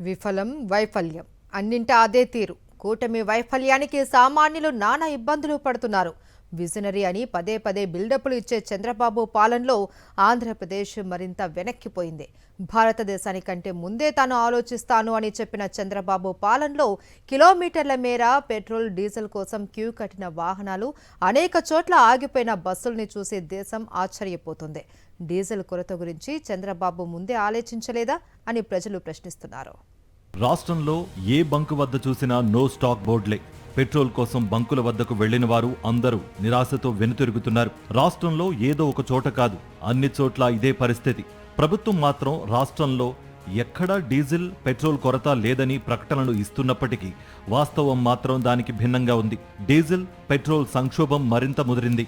విఫలం వైఫల్యం అన్నింటా అదే తీరు. కూటమి వైఫల్యానికి సామాన్యులు నానా ఇబ్బందులు పడుతున్నారు. విజనరీ అని పదే పదే బిల్డప్లు ఇచ్చే చంద్రబాబు పాలనలో ఆంధ్రప్రదేశ్ మరింత వెనక్కిపోయింది. భారతదేశానికంటే ముందే తాను ఆలోచిస్తాను అని చెప్పిన చంద్రబాబు పాలనలో కిలోమీటర్ల మేర పెట్రోల్ డీజిల్ కోసం క్యూ కట్టిన వాహనాలు, అనేక చోట్ల ఆగిపోయిన బస్సుల్ని చూసి దేశం ఆశ్చర్యపోతుంది. డీజిల్ కొరత గురించి చంద్రబాబు ముందే ఆలోచించలేదా అని ప్రజలు ప్రశ్నిస్తున్నారు. రాష్ట్రంలో ఏ బంకు వద్ద చూసినా నో స్టాక్ బోర్డులే. పెట్రోల్ కోసం బంకుల వద్దకు వెళ్లిన వారు అందరూ నిరాశతో వెనుతిరుగుతున్నారు. రాష్ట్రంలో ఏదో ఒక చోట కాదు, అన్ని చోట్ల ఇదే పరిస్థితి. ప్రభుత్వం మాత్రం రాష్ట్రంలో ఎక్కడా డీజిల్, పెట్రోల్ కొరత లేదని ప్రకటనలు ఇస్తున్నప్పటికీ వాస్తవం మాత్రం దానికి భిన్నంగా ఉంది. డీజిల్, పెట్రోల్ సంక్షోభం మరింత ముదిరింది.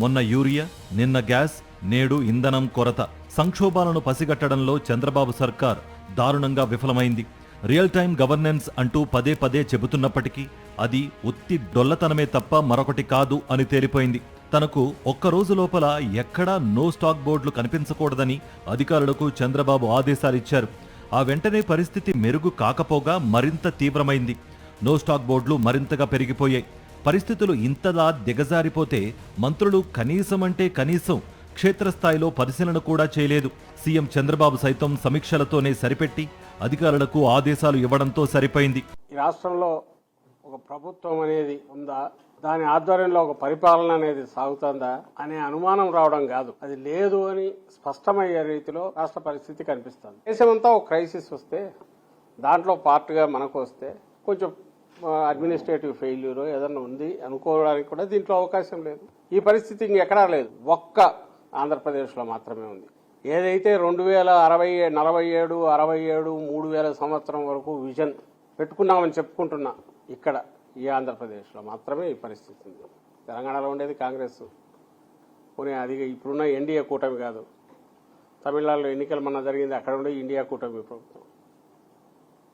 మొన్న యూరియా, నిన్న గ్యాస్, నేడు ఇంధనం కొరత. సంక్షోభాలను పసిగట్టడంలో చంద్రబాబు సర్కార్ దారుణంగా విఫలమైంది. రియల్ టైం గవర్నెన్స్ అంటూ పదే పదే చెబుతున్నప్పటికీ అది ఉత్తి డొల్లతనమే తప్ప మరొకటి కాదు అని తేలిపోయింది. తనకు ఒక్కరోజు లోపల ఎక్కడా నో స్టాక్ బోర్డులు కనిపించకూడదని అధికారులకు చంద్రబాబు ఆదేశాలిచ్చారు. ఆ వెంటనే పరిస్థితి మెరుగు కాకపోగా మరింత తీవ్రమైంది. నో స్టాక్ బోర్డులు మరింతగా పెరిగిపోయాయి. పరిస్థితులు ఇంతలా దిగజారిపోతే మంత్రులు కనీసం క్షేత్రస్థాయిలో పరిశీలన కూడా చేయలేదు. సీఎం చంద్రబాబు సైతం సమీక్షలతోనే సరిపెట్టి అధికారులకు ఆదేశాలు ఇవ్వడంతో సరిపోయింది. ఈ రాష్ట్రంలో ఒక ప్రభుత్వం అనేది ఉందా, దాని ఆధ్వర్యంలో ఒక పరిపాలన అనేది సాగుతుందా అనే అనుమానం రావడం కాదు, అది లేదు అని స్పష్టమయ్యే రీతిలో రాష్ట్ర పరిస్థితి కనిపిస్తుంది. దేశమంతా ఒక క్రైసిస్ వస్తే దాంట్లో పార్ట్గా మనకు వస్తే కొంచెం అడ్మినిస్ట్రేటివ్ ఫెయిల్యూర్ ఏదన్నా ఉంది అనుకోవడానికి కూడా దీంట్లో అవకాశం లేదు. ఈ పరిస్థితి ఇంకెక్కడా లేదు, ఒక్క ఆంధ్రప్రదేశ్లో మాత్రమే ఉంది. ఏదైతే 2047, 67, 3000 సంవత్సరం వరకు విజన్ పెట్టుకున్నామని చెప్పుకుంటున్నా, ఇక్కడ ఈ ఆంధ్రప్రదేశ్లో మాత్రమే ఈ పరిస్థితి ఉంది. తెలంగాణలో ఉండేది కాంగ్రెస్, పోనీ అది ఇప్పుడున్న ఎన్డీఏ కూటమి కాదు. తమిళనాడులో ఎన్నికలు మొన్న జరిగింది, అక్కడ ఉండే ఇండియా కూటమి ప్రభుత్వం.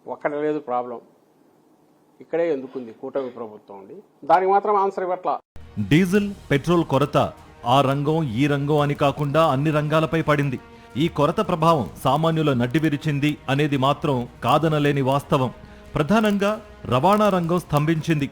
ఒక్కడ లేదు ప్రాబ్లం, ఇక్కడే ఎందుకుంది కూటమి ప్రభుత్వం ఉండి, దానికి మాత్రం ఆన్సర్ ఇవ్వట్లా. డీజిల్, పెట్రోల్ కొరత ఆ రంగం ఈ రంగం అని కాకుండా అన్ని రంగాలపై పడింది. ఈ కొరత ప్రభావం సామాన్యుల నడ్డి విరిచింది అనేది మాత్రం కాదనలేని వాస్తవం. ప్రధానంగా రవాణా రంగం స్తంభించింది.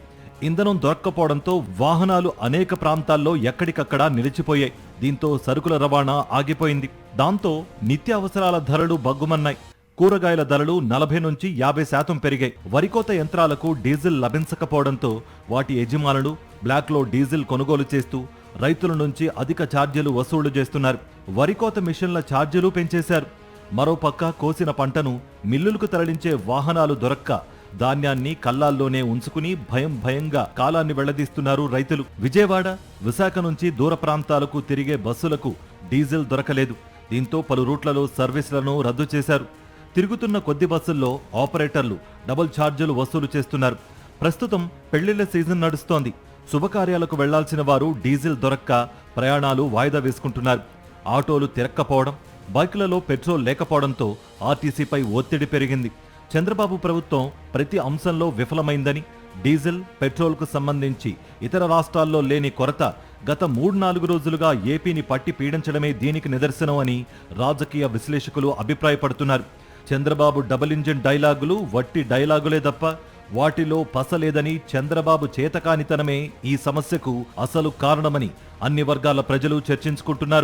ఇంధనం దొరక్కపోవడంతో వాహనాలు అనేక ప్రాంతాల్లో ఎక్కడికక్కడా నిలిచిపోయాయి. దీంతో సరుకుల రవాణా ఆగిపోయింది. దాంతో నిత్యావసరాల ధరలు బగ్గుమన్నాయి. కూరగాయల ధరలు 40 నుంచి 50% పెరిగాయి. వరికోత యంత్రాలకు డీజిల్ లభించకపోవడంతో వాటి యజమానులు బ్లాక్లో డీజిల్ కొనుగోలు చేస్తూ రైతుల నుంచి అధిక ఛార్జీలు వసూళ్లు చేస్తున్నారు. వరికోత మిషన్ల ఛార్జీలు పెంచేశారు. మరోపక్క కోసిన పంటను మిల్లులకు తరలించే వాహనాలు దొరక్క ధాన్యాన్ని కల్లాల్లోనే ఉంచుకుని భయంగా కాలాన్ని వెళ్లదీస్తున్నారు రైతులు. విజయవాడ, విశాఖ నుంచి దూర ప్రాంతాలకు తిరిగే బస్సులకు డీజిల్ దొరకలేదు. దీంతో పలు రూట్లలో సర్వీసులను రద్దు చేశారు. తిరుగుతున్న కొద్ది బస్సుల్లో ఆపరేటర్లు డబుల్ ఛార్జీలు వసూలు చేస్తున్నారు. ప్రస్తుతం పెళ్లిళ్ల సీజన్ నడుస్తోంది. శుభకార్యాలకు వెళ్లాల్సిన వారు డీజిల్ దొరక్క ప్రయాణాలు వాయిదా వేసుకుంటున్నారు. ఆటోలు తిరక్కపోవడం, బైకులలో పెట్రోల్ లేకపోవడంతో ఆర్టీసీపై ఒత్తిడి పెరిగింది. చంద్రబాబు ప్రభుత్వం ప్రతి అంశంలో విఫలమైందని, డీజిల్, పెట్రోల్కు సంబంధించి ఇతర రాష్ట్రాల్లో లేని కొరత గత 3-4 రోజులుగా ఏపీని పట్టి పీడించడమే దీనికి నిదర్శనం అని రాజకీయ విశ్లేషకులు అభిప్రాయపడుతున్నారు. చంద్రబాబు డబుల్ ఇంజిన్ డైలాగులు వట్టి డైలాగులే తప్ప వాటిలో పసలేదని, చంద్రబాబు చేతకానితనమే ఈ సమస్యకు అసలు కారణమని అన్ని వర్గాల ప్రజలు చర్చించుకుంటున్నారు.